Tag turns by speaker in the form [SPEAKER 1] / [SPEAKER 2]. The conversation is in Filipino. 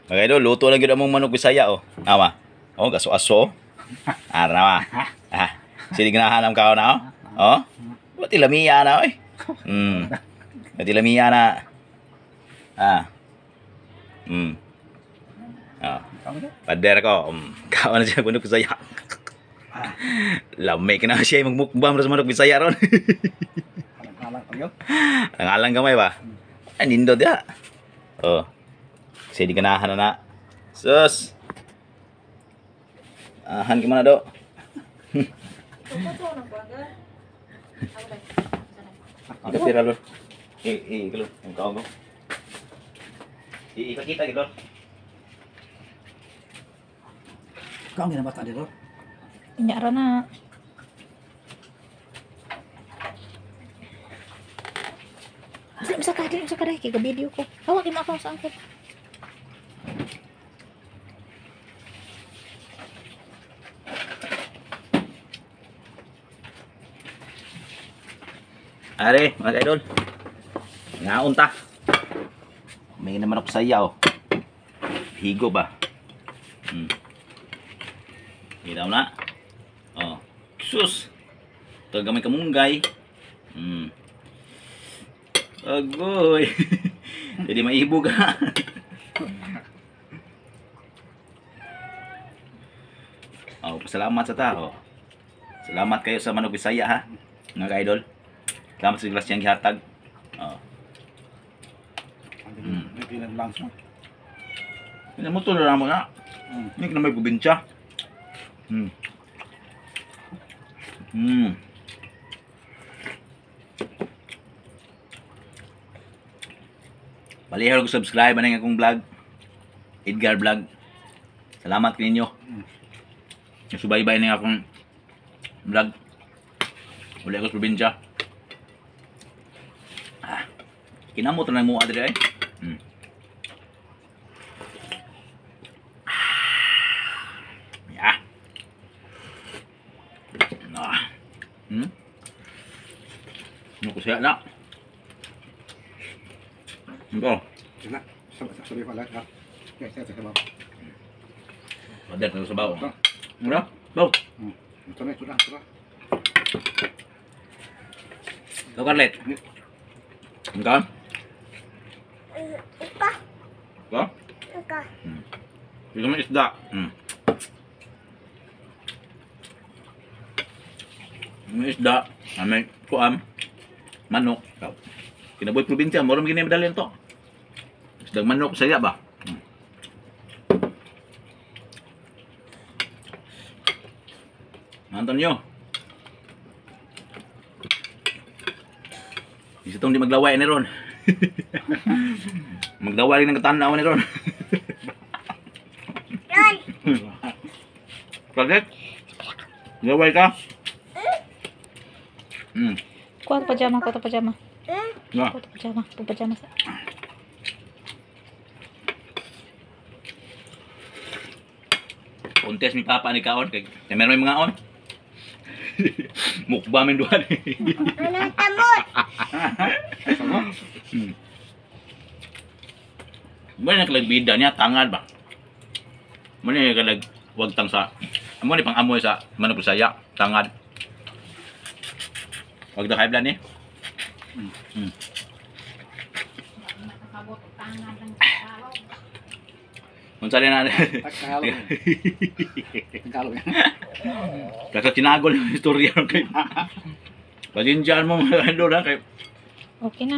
[SPEAKER 1] Mga idol, luto na gyud among manok Bisaya oh. Ama. Oh, gaso-aso. Ara ma. Sini ganahan ka na oh. Oh. Pati lamia na oy. Pati lamia na. Pader ko. Kaon na siya manok Bisaya. Lamay ka na siya magmukbang sa manok Bisaya ron. Nangalang gamay ba? Ay, nindot ya. Oh. Kasi di ganahan na. Sus. Ahan gimana do? Kapira lo. Kalau engkau go. Kita gitu.
[SPEAKER 2] Kau nggak dapat tadi lo?
[SPEAKER 3] Inyak rana. Bisa kayak ke video ko. Hawakin mo ako sa angkot.
[SPEAKER 1] Are, mga idol. Ngaon ta. May naman ako sayaw. Higo ba? Hidaw na. Oh. Sus. Tagamay kamunggay. Agoy. Jadi maibo ka. Oh, pasalamat sa tao. Salamat kayo sa manok Bisaya ha, mga idol. Salamat sa glass yang gihatag. Oh.
[SPEAKER 2] Pilan langsung.
[SPEAKER 1] Ini mo to na lang mga. Ini kena may probinsya. Palihog subscribe ang akong vlog. Edgar Vlog. Salamat ninyo. Subaybay na akong vlog. Uli ako sa probinsya. Kinamot na mo adre ay. Ya. Ano ko siya na? Ito.
[SPEAKER 2] Enak. Sabi pala ka. Kaya saya sa bawah.
[SPEAKER 1] Pader na sa bawo. Mura? Bawo.
[SPEAKER 2] Ito na, sudah.
[SPEAKER 1] Ito Carlet. Engkau? Ika. Ika? Ika may isda. May isda. May kuam. Manok. Kinaboy probinsya. Moram gini medalyan to. Isdang manok saya ba? Nonton nyo. Isitong di maglaway ni Ron. Maglaway rin ng katanaw ni Ron. Kaget? Maglaway ka?
[SPEAKER 3] Kuha pajama ko to pajama.
[SPEAKER 1] Nga.
[SPEAKER 3] Ko to pajama, pajama sa.
[SPEAKER 1] Kontes ni Papa ni Kaon kay meron may mga on. Mukba men duhan.
[SPEAKER 4] Ano tamot?
[SPEAKER 1] Muna naglagbida niya tangad ba? Muna naglag wag tang sa amo ni pang amoy sa manok Bisaya tangad. Wag daw high blood ni. Unsa na na.
[SPEAKER 2] Tagalog.
[SPEAKER 1] Kaya tinagol yung istorya kay. Pasinjaan mo mga idol ha kay.
[SPEAKER 3] Okay na.